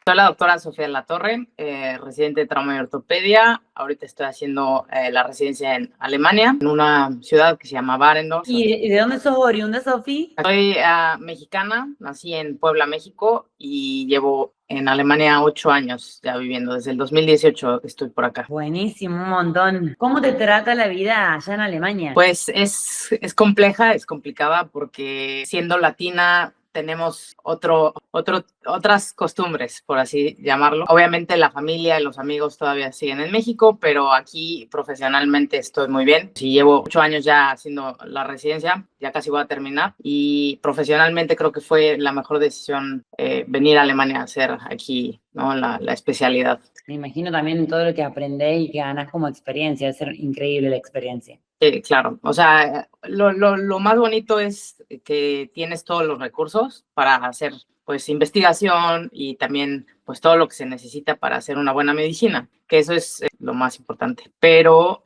Soy la doctora Sofía Latorre, residente de trauma y ortopedia. Ahorita estoy haciendo la residencia en Alemania, en una ciudad que se llama Barendorf. ¿Y de dónde sos oriunda, Sofía? Soy mexicana, nací en Puebla, México, y llevo en Alemania 8 años ya viviendo. Desde el 2018 estoy por acá. Buenísimo, un montón. ¿Cómo te trata la vida allá en Alemania? Pues es compleja, es complicada porque siendo latina tenemos otras costumbres, por así llamarlo. Obviamente la familia y los amigos todavía siguen en México, pero aquí profesionalmente estoy muy bien. Sí, llevo 8 años ya haciendo la residencia, ya casi voy a terminar, y profesionalmente creo que fue la mejor decisión venir a Alemania a hacer aquí, ¿no? la especialidad. Me imagino también todo lo que aprendés y que ganás como experiencia, debe ser increíble la experiencia. Claro, o sea, lo más bonito es que tienes todos los recursos para hacer pues investigación y también pues todo lo que se necesita para hacer una buena medicina, que eso es lo más importante. Pero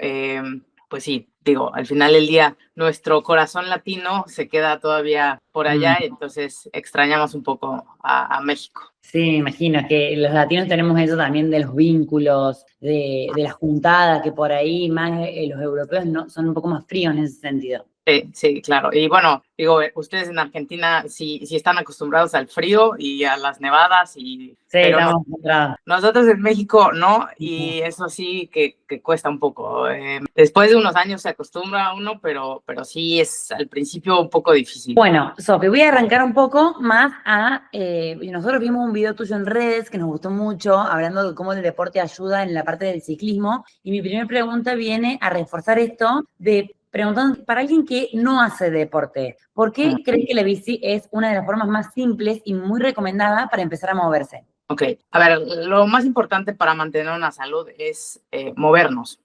pues sí, digo, al final del día nuestro corazón latino se queda todavía por allá, y entonces extrañamos un poco a México. Sí, me imagino que los latinos tenemos eso también de los vínculos, de las juntadas, que por ahí más los europeos no, son un poco más fríos en ese sentido. Sí, claro. Y bueno, digo, ustedes en Argentina sí están acostumbrados al frío y a las nevadas, Sí, pero estamos concentrados. nosotros en México no, y eso sí que cuesta un poco. Después de unos años se acostumbra uno, pero sí es al principio un poco difícil. Bueno, Sofi, voy a arrancar un poco más nosotros vimos un video tuyo en redes que nos gustó mucho, hablando de cómo el deporte ayuda en la parte del ciclismo, y mi primera pregunta viene a reforzar esto de preguntando, para alguien que no hace deporte, ¿por qué crees que la bici es una de las formas más simples y muy recomendada para empezar a moverse? Ok, a ver, lo más importante para mantener una salud es movernos,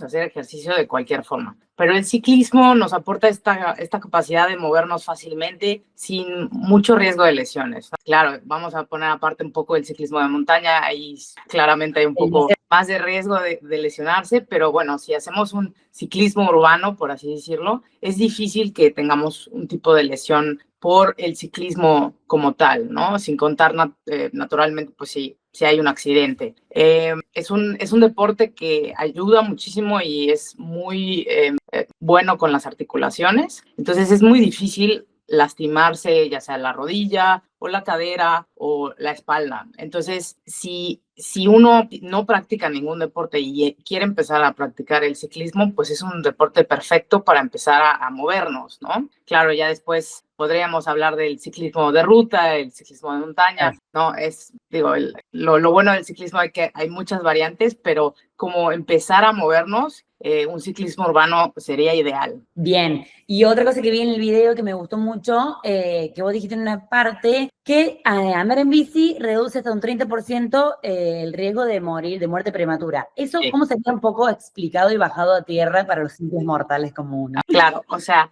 hacer ejercicio de cualquier forma. Pero el ciclismo nos aporta esta capacidad de movernos fácilmente sin mucho riesgo de lesiones. Claro, vamos a poner aparte un poco el ciclismo de montaña, ahí claramente hay un poco más de riesgo de lesionarse, pero bueno, si hacemos un ciclismo urbano, por así decirlo, es difícil que tengamos un tipo de lesión por el ciclismo como tal, ¿no? Sin contar naturalmente, pues si hay un accidente. Es un deporte que ayuda muchísimo y es muy bueno con las articulaciones, entonces es muy difícil lastimarse, ya sea la rodilla o la cadera o la espalda. Entonces, si uno no practica ningún deporte y quiere empezar a practicar el ciclismo, pues es un deporte perfecto para empezar a movernos, ¿no? Claro, ya después podríamos hablar del ciclismo de ruta, el ciclismo de montaña, ¿no? Lo bueno del ciclismo es que hay muchas variantes, pero como empezar a movernos, un ciclismo urbano sería ideal. Bien, y otra cosa que vi en el video que me gustó mucho, que vos dijiste en una parte, que andar en bici reduce hasta un 30% el riesgo de morir, de muerte prematura. ¿Eso cómo sería un poco explicado y bajado a tierra para los simples mortales como uno? Claro, o sea,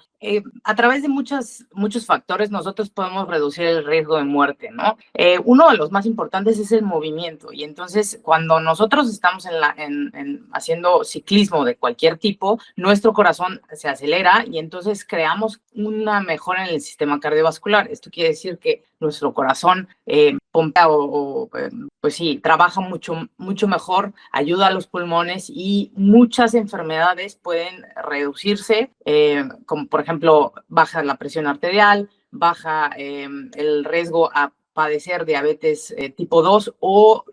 a través de muchos factores nosotros podemos reducir el riesgo de muerte, ¿no? Uno de los más importantes es el movimiento, y entonces cuando nosotros estamos haciendo ciclismo de cualquier tipo, nuestro corazón se acelera y entonces creamos una mejora en el sistema cardiovascular. Esto quiere decir que nuestro corazón pompea pues sí, trabaja mucho mejor, ayuda a los pulmones, y muchas enfermedades pueden reducirse, como por ejemplo baja la presión arterial, baja el riesgo a padecer diabetes tipo 2 o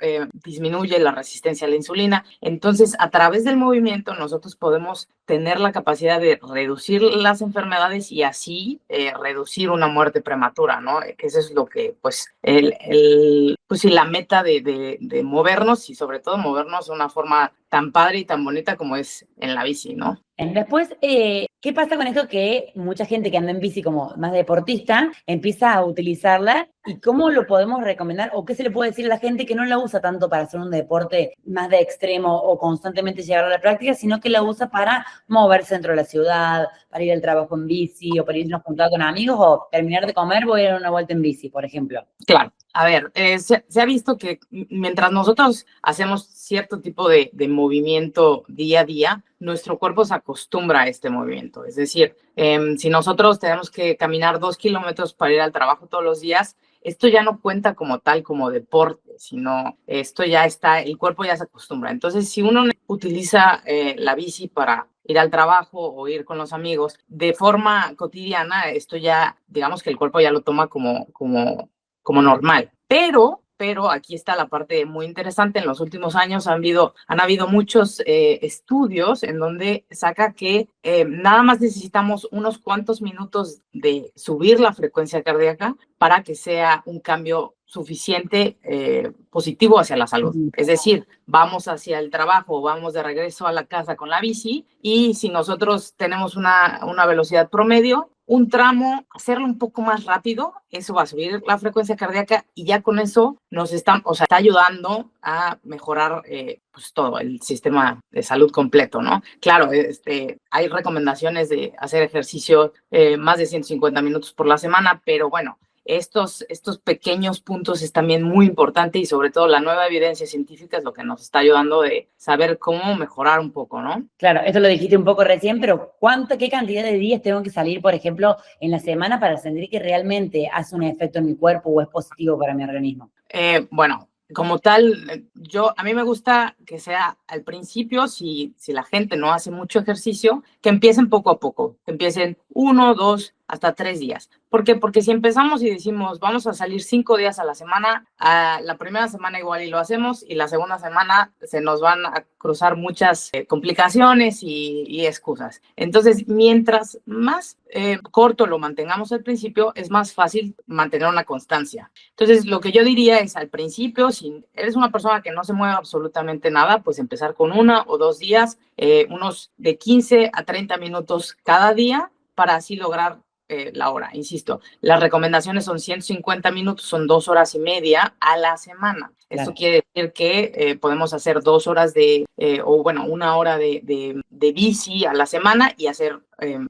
disminuye la resistencia a la insulina. Entonces, a través del movimiento nosotros podemos tener la capacidad de reducir las enfermedades y así reducir una muerte prematura, ¿no? Eso es lo que, pues, pues sí, la meta de movernos, y sobre todo movernos de una forma tan padre y tan bonita como es en la bici, ¿no? Después, ¿qué pasa con esto que mucha gente que anda en bici como más deportista empieza a utilizarla, y cómo lo podemos recomendar o qué se le puede decir a la gente que no la usa tanto para hacer un deporte más de extremo o constantemente llegar a la práctica, sino que la usa para moverse dentro de la ciudad, para ir al trabajo en bici o para irnos juntar con amigos o terminar de comer, voy a dar una vuelta en bici, por ejemplo? Claro. A ver, se ha visto que mientras nosotros hacemos cierto tipo de movimiento día a día, nuestro cuerpo se acostumbra a este movimiento. Es decir, si nosotros tenemos que caminar 2 kilómetros para ir al trabajo todos los días, esto ya no cuenta como tal, como deporte, sino esto ya está, el cuerpo ya se acostumbra. Entonces, si uno utiliza la bici para ir al trabajo o ir con los amigos de forma cotidiana, esto ya, digamos que el cuerpo ya lo toma como normal. Pero aquí está la parte muy interesante. En los últimos años han habido muchos estudios en donde saca que nada más necesitamos unos cuantos minutos de subir la frecuencia cardíaca para que sea un cambio suficiente positivo hacia la salud. Es decir, vamos hacia el trabajo, vamos de regreso a la casa con la bici y si nosotros tenemos una velocidad promedio, un tramo, hacerlo un poco más rápido, eso va a subir la frecuencia cardíaca y ya con eso está ayudando a mejorar pues todo el sistema de salud completo, ¿no? Claro, hay recomendaciones de hacer ejercicio más de 150 minutos por la semana, pero bueno, estos pequeños puntos es también muy importante y sobre todo la nueva evidencia científica es lo que nos está ayudando de saber cómo mejorar un poco, ¿no? Claro, esto lo dijiste un poco recién, pero ¿qué cantidad de días tengo que salir, por ejemplo, en la semana para sentir que realmente hace un efecto en mi cuerpo o es positivo para mi organismo? Bueno, como tal, a mí me gusta que sea al principio, si la gente no hace mucho ejercicio, que empiecen poco a poco, que empiecen 1, 2, hasta 3 días. ¿Por qué? Porque si empezamos y decimos, vamos a salir 5 días a la semana, la primera semana igual y lo hacemos y la segunda semana se nos van a cruzar muchas complicaciones y excusas. Entonces, mientras más corto lo mantengamos al principio, es más fácil mantener una constancia. Entonces, lo que yo diría es al principio, si eres una persona que no se mueve absolutamente nada, pues empezar con 1 o 2 días, unos de 15 a 30 minutos cada día para así lograr la hora. Insisto, las recomendaciones son 150 minutos, son 2 horas y media a la semana. Claro. Esto quiere decir que podemos hacer 2 horas o bueno, 1 hora de bici a la semana y hacer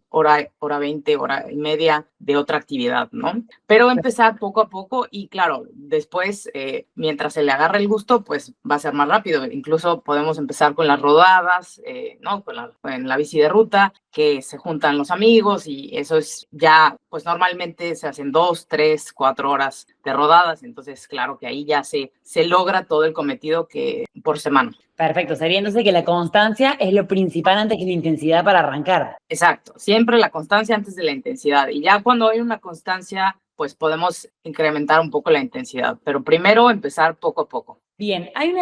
hora 20, hora y media de otra actividad, ¿no? Pero empezar poco a poco y claro, después, mientras se le agarre el gusto, pues va a ser más rápido. Incluso podemos empezar con las rodadas, ¿no? En la bici de ruta, que se juntan los amigos y eso es ya, pues normalmente se hacen 2, 3, 4 horas de rodadas, entonces claro que ahí ya se logra todo el cometido que por semana. Perfecto, sería entonces que la constancia es lo principal antes que la intensidad para arrancar. Exacto, siempre la constancia antes de la intensidad y ya cuando hay una constancia, pues podemos incrementar un poco la intensidad, pero primero empezar poco a poco. Bien, hay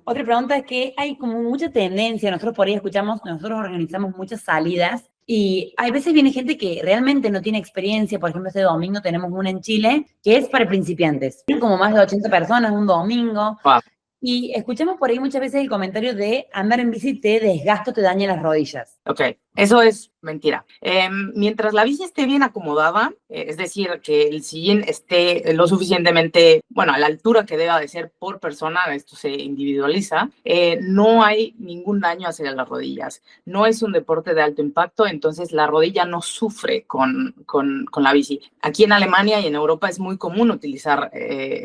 otra pregunta, es que hay como mucha tendencia, nosotros por ahí nosotros organizamos muchas salidas y hay veces viene gente que realmente no tiene experiencia, por ejemplo, este domingo tenemos una en Chile que es para principiantes, como más de 80 personas un domingo. Wow. Y escuchamos por ahí muchas veces el comentario de andar en bici te desgasta, te daña las rodillas. Ok, eso es mentira. Mientras la bici esté bien acomodada, es decir, que el sillín esté lo suficientemente, bueno, a la altura que deba de ser por persona, esto se individualiza, no hay ningún daño hacia las rodillas. No es un deporte de alto impacto, entonces la rodilla no sufre con la bici. Aquí en Alemania y en Europa es muy común utilizar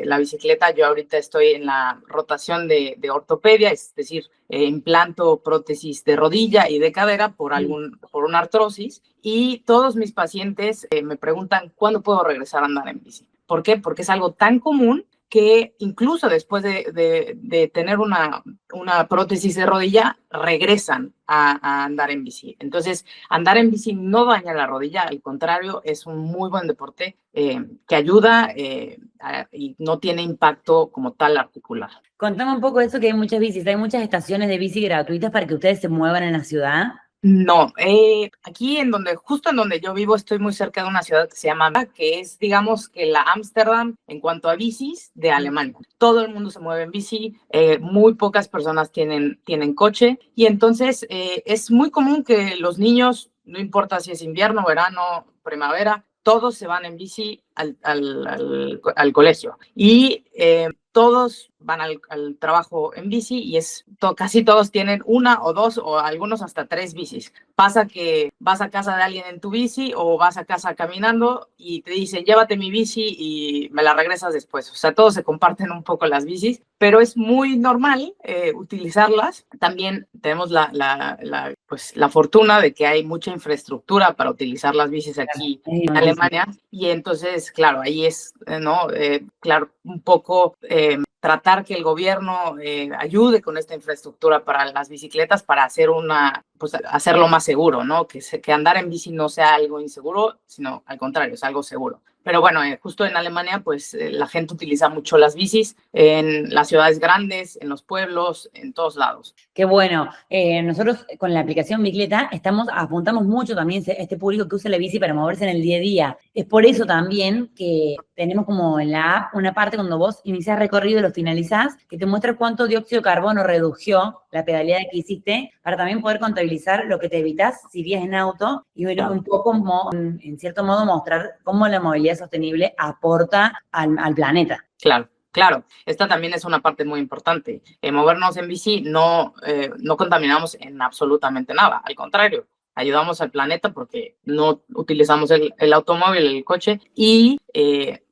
la bicicleta. Yo ahorita estoy en la rotación de ortopedia, es decir, implanto prótesis de rodilla y de cadera por una artrosis y todos mis pacientes me preguntan ¿cuándo puedo regresar a andar en bici? ¿Por qué? Porque es algo tan común que incluso después de tener una prótesis de rodilla, regresan a andar en bici. Entonces, andar en bici no daña la rodilla, al contrario, es un muy buen deporte que ayuda y no tiene impacto como tal articular. Contame un poco de eso, que hay muchas bicis, hay muchas estaciones de bici gratuitas para que ustedes se muevan en la ciudad. No, aquí justo en donde yo vivo, estoy muy cerca de una ciudad que se llama, que es, digamos, que la Ámsterdam en cuanto a bicis de Alemania. Todo el mundo se mueve en bici, muy pocas personas tienen coche y entonces es muy común que los niños, no importa si es invierno, verano, primavera, todos se van en bici al colegio y todos van al trabajo en bici y casi todos tienen 1 o 2 o algunos hasta 3 bicis. Pasa que vas a casa de alguien en tu bici o vas a casa caminando y te dicen llévate mi bici y me la regresas después. O sea, todos se comparten un poco las bicis, pero es muy normal utilizarlas. También tenemos la fortuna de que hay mucha infraestructura para utilizar las bicis aquí en Alemania y entonces Entonces, claro, ahí es, ¿no? Claro, un poco tratar que el gobierno ayude con esta infraestructura para las bicicletas para pues hacerlo más seguro, ¿no? Que andar en bici no sea algo inseguro, sino al contrario, es algo seguro. Pero bueno, justo en Alemania, pues la gente utiliza mucho las bicis en las ciudades grandes, en los pueblos, en todos lados. Qué bueno. Nosotros con la aplicación Bicicleta apuntamos mucho también a este público que usa la bici para moverse en el día a día. Es por eso también que tenemos como en la app una parte cuando vos iniciás recorrido y lo finalizás, que te muestra cuánto dióxido de carbono redujo la pedaleada que hiciste, para también poder contabilizar lo que te evitas si vienes en auto y bueno, un poco, en cierto modo, mostrar cómo la movilidad sostenible aporta al planeta. Claro. Claro, esta también es una parte muy importante. Movernos en bici no contaminamos en absolutamente nada. Al contrario, ayudamos al planeta porque no utilizamos el automóvil, el coche, y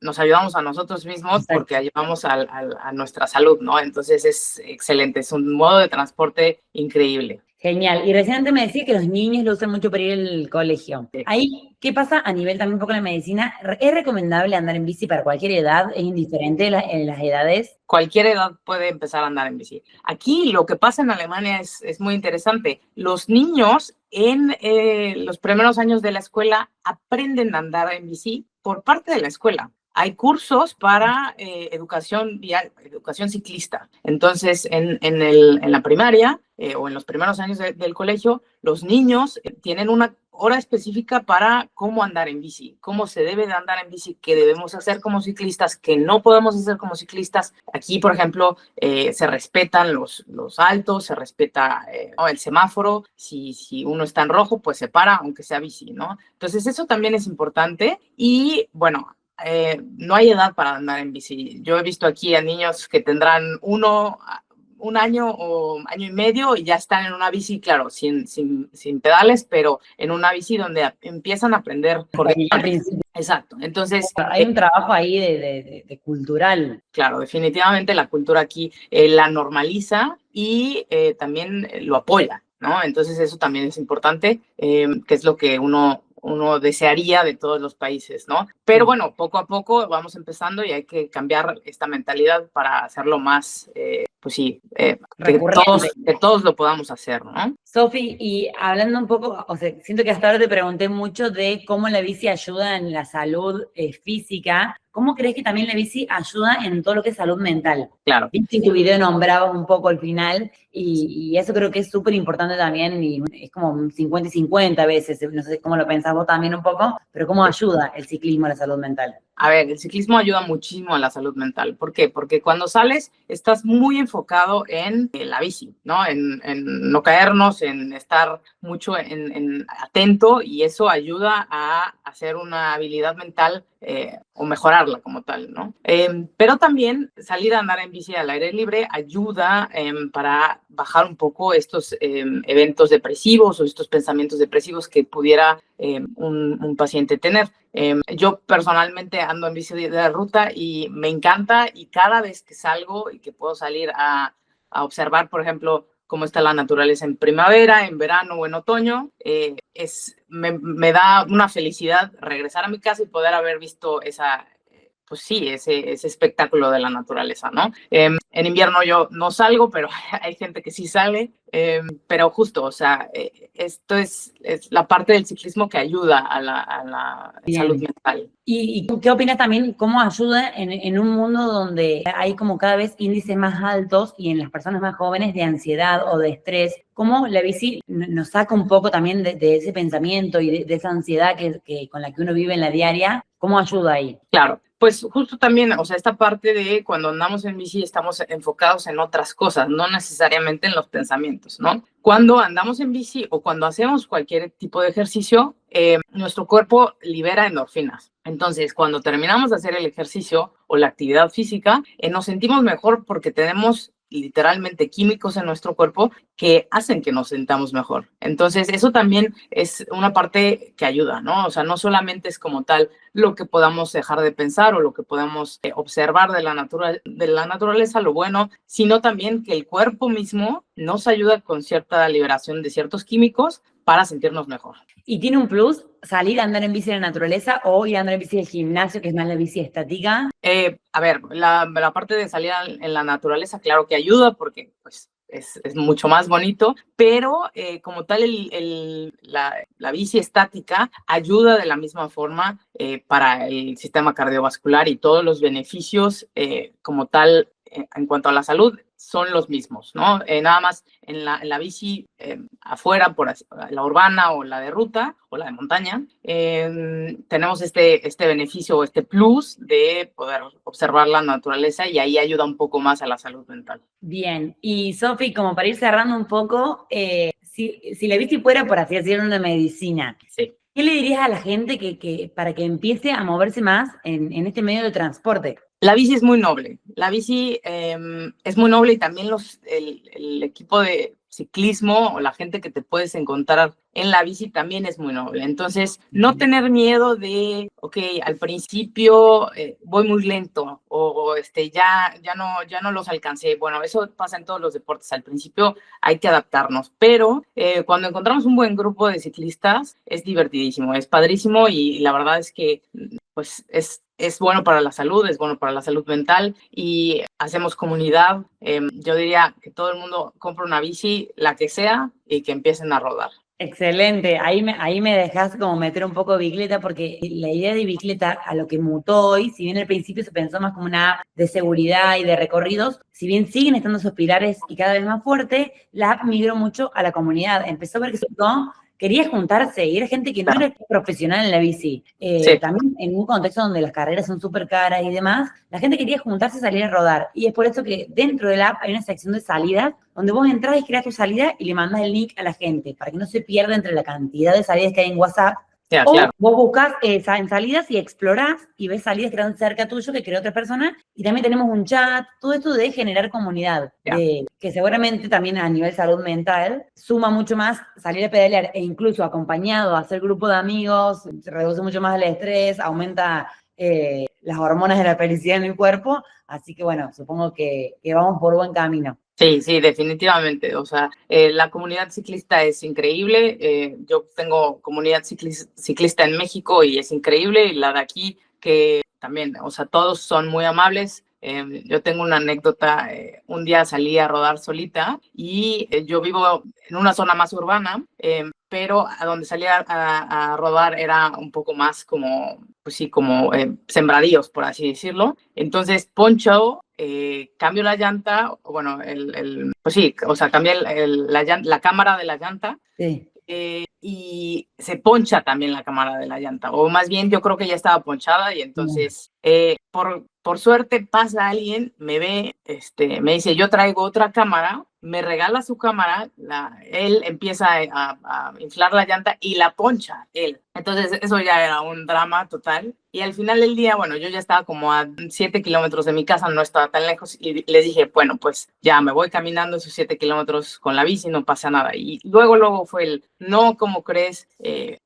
nos ayudamos a nosotros mismos porque ayudamos a nuestra salud, ¿no? Entonces es excelente, es un modo de transporte increíble. Genial. Y recientemente me decía que los niños lo usan mucho para ir al colegio. Sí. Ahí, ¿qué pasa a nivel también un poco de la medicina? ¿Es recomendable andar en bici para cualquier edad? ¿Es indiferente en las edades? Cualquier edad puede empezar a andar en bici. Aquí lo que pasa en Alemania es muy interesante. Los niños en los primeros años de la escuela aprenden a andar en bici por parte de la escuela. Hay cursos para educación vial, educación ciclista. Entonces, en la primaria o en los primeros años del colegio, los niños tienen una hora específica para cómo andar en bici, cómo se debe de andar en bici, qué debemos hacer como ciclistas, qué no podemos hacer como ciclistas. Aquí, por ejemplo, se respetan los altos, se respeta el semáforo. Si uno está en rojo, pues se para, aunque sea bici, ¿no? Entonces, eso también es importante. Y, bueno, no hay edad para andar en bici. Yo he visto aquí a niños que tendrán un año o año y medio y ya están en una bici, claro, sin pedales, pero en una bici donde empiezan a aprender. Exacto. Entonces, hay un trabajo ahí de cultural. Claro, definitivamente la cultura aquí la normaliza y también lo apoya, ¿no? Entonces eso también es importante, que es lo que uno desearía de todos los países, ¿no? Pero bueno, poco a poco vamos empezando y hay que cambiar esta mentalidad para hacerlo más, pues sí, que todos lo podamos hacer, ¿no? Sofi, y hablando un poco, o sea, siento que hasta ahora te pregunté mucho de cómo la bici ayuda en la salud física. ¿Cómo crees que también la bici ayuda en todo lo que es salud mental? Claro. Viste en tu video nombrabas un poco al final y eso creo que es súper importante también y es como 50 y 50 a veces, no sé cómo lo pensás vos también un poco, pero ¿cómo ayuda el ciclismo a la salud mental? A ver, el ciclismo ayuda muchísimo a la salud mental. ¿Por qué? Porque cuando sales estás muy enfocado en la bici, ¿no? En no caernos, en estar mucho atento, y eso ayuda a hacer una habilidad mental o mejorarla como tal, ¿no? Pero también salir a andar en bici al aire libre ayuda para bajar un poco estos eventos depresivos o estos pensamientos depresivos que pudiera un paciente tener. Yo personalmente ando en bici de ruta y me encanta, y cada vez que salgo y que puedo salir a observar, por ejemplo, cómo está la naturaleza en primavera, en verano o en otoño, me da una felicidad regresar a mi casa y poder haber visto pues sí, ese espectáculo de la naturaleza, ¿no? En invierno yo no salgo, pero hay gente que sí sale, pero justo, o sea, esto es la parte del ciclismo que ayuda a la salud mental. ¿Y qué opinas también cómo ayuda en un mundo donde hay como cada vez índices más altos y en las personas más jóvenes de ansiedad o de estrés? ¿Cómo la bici nos saca un poco también de ese pensamiento y de esa ansiedad con la que uno vive en la diaria? ¿Cómo ayuda ahí? Claro, pues justo también, o sea, esta parte de cuando andamos en bici estamos enfocados en otras cosas, no necesariamente en los pensamientos, ¿no? Cuando andamos en bici o cuando hacemos cualquier tipo de ejercicio, nuestro cuerpo libera endorfinas. Entonces, cuando terminamos de hacer el ejercicio o la actividad física, nos sentimos mejor porque tenemos literalmente químicos en nuestro cuerpo que hacen que nos sintamos mejor. Entonces, eso también es una parte que ayuda, ¿no? O sea, no solamente es como tal lo que podamos dejar de pensar o lo que podamos observar de la naturaleza, lo bueno, sino también que el cuerpo mismo nos ayuda con cierta liberación de ciertos químicos para sentirnos mejor. ¿Y tiene un plus salir a andar en bici en la naturaleza o ir a andar en bici del gimnasio, que es más la bici estática? A ver, la parte de salir en la naturaleza, claro que ayuda porque pues, es mucho más bonito, pero como tal la bici estática ayuda de la misma forma para el sistema cardiovascular y todos los beneficios como tal en cuanto a la salud son los mismos, ¿no? Nada más en la bici afuera, la urbana o la de ruta o la de montaña, tenemos este beneficio o este plus de poder observar la naturaleza y ahí ayuda un poco más a la salud mental. Bien, y Sofi, como para ir cerrando un poco, si la bici fuera, por así decirlo, una medicina, Sí. ¿qué le dirías a la gente para que empiece a moverse más en este medio de transporte? La bici es muy noble. La bici es muy noble y también el equipo de ciclismo o la gente que te puedes encontrar en la bici también es muy noble. Entonces, no tener miedo de, ok, al principio voy muy lento o ya no los alcancé. Bueno, eso pasa en todos los deportes. Al principio hay que adaptarnos, pero cuando encontramos un buen grupo de ciclistas es divertidísimo, es padrísimo y la verdad es que pues es bueno para la salud, es bueno para la salud mental y hacemos comunidad. Yo diría que todo el mundo compre una bici, la que sea, y que empiecen a rodar. Excelente, ahí me dejas como meter un poco de bicicleta porque la idea de bicicleta a lo que mutó hoy, si bien al principio se pensó más como una app de seguridad y de recorridos, si bien siguen estando esos pilares y cada vez más fuerte, la app migró mucho a la comunidad, empezó a ver que quería juntarse y era gente que no era profesional en la bici. Sí. También en un contexto donde las carreras son súper caras y demás, la gente quería juntarse y salir a rodar. Y es por eso que dentro de la app hay una sección de salidas donde vos entras y creas tu salida y le mandas el link a la gente para que no se pierda entre la cantidad de salidas que hay en WhatsApp. Yeah, o claro. vos buscas en salidas y explorás y ves salidas que están cerca tuyo, que creó otra persona. Y también tenemos un chat, todo esto de generar comunidad, que seguramente también a nivel salud mental suma mucho más salir a pedalear e incluso acompañado a hacer grupo de amigos, reduce mucho más el estrés, aumenta las hormonas de la felicidad en el cuerpo. Así que bueno, supongo que vamos por buen camino. Sí, sí, definitivamente. O sea, la comunidad ciclista es increíble. Yo tengo comunidad ciclista en México y es increíble. Y la de aquí, que también, o sea, todos son muy amables. Yo tengo una anécdota. Un día salí a rodar solita y yo vivo en una zona más urbana, pero a donde salí a rodar era un poco más como, pues sí, como sembradíos, por así decirlo. Entonces, poncho, cambio la llanta, bueno, pues sí, o sea, cambié la cámara de la llanta. Sí. Y se poncha también la cámara de la llanta, o más bien yo creo que ya estaba ponchada y entonces por suerte pasa alguien, me ve, me dice, yo traigo otra cámara, me regala su cámara, él empieza a inflar la llanta y la poncha él. Entonces eso ya era un drama total. Y al final del día, bueno, yo ya estaba como a 7 kilómetros de mi casa, no estaba tan lejos, y les dije, bueno, pues ya me voy caminando esos 7 kilómetros con la bici, no pasa nada. Y luego fue no, ¿cómo crees?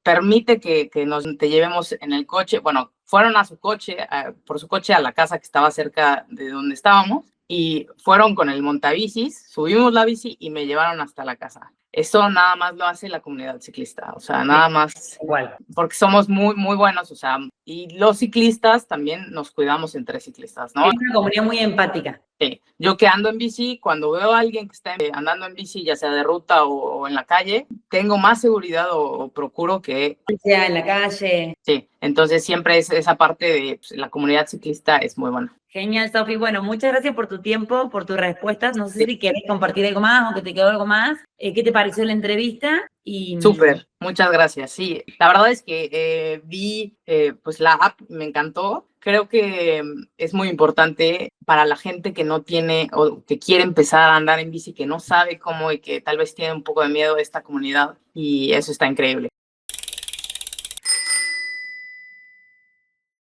Permite que te llevemos en el coche. Bueno, fueron a su coche, por su coche a la casa que estaba cerca de donde estábamos, y fueron con el montabicis, subimos la bici y me llevaron hasta la casa. Eso nada más lo hace la comunidad ciclista, o sea, nada más, Igual. porque somos muy, muy buenos, o sea, y los ciclistas también nos cuidamos entre ciclistas, ¿no? Es una comunidad muy empática. Sí. Yo que ando en bici, cuando veo a alguien que está andando en bici, ya sea de ruta o en la calle, tengo más seguridad o procuro que... Sea en la calle. Sí, entonces siempre es esa parte de pues, la comunidad ciclista es muy buena. Genial, Sofi. Bueno, muchas gracias por tu tiempo, por tus respuestas. No sé si querés compartir algo más o que te quedó algo más. ¿Qué te pareció la entrevista? Súper, muchas gracias. Sí, la verdad es que vi pues la app, me encantó. Creo que es muy importante para la gente que no tiene o que quiere empezar a andar en bici, que no sabe cómo y que tal vez tiene un poco de miedo de esta comunidad y eso está increíble.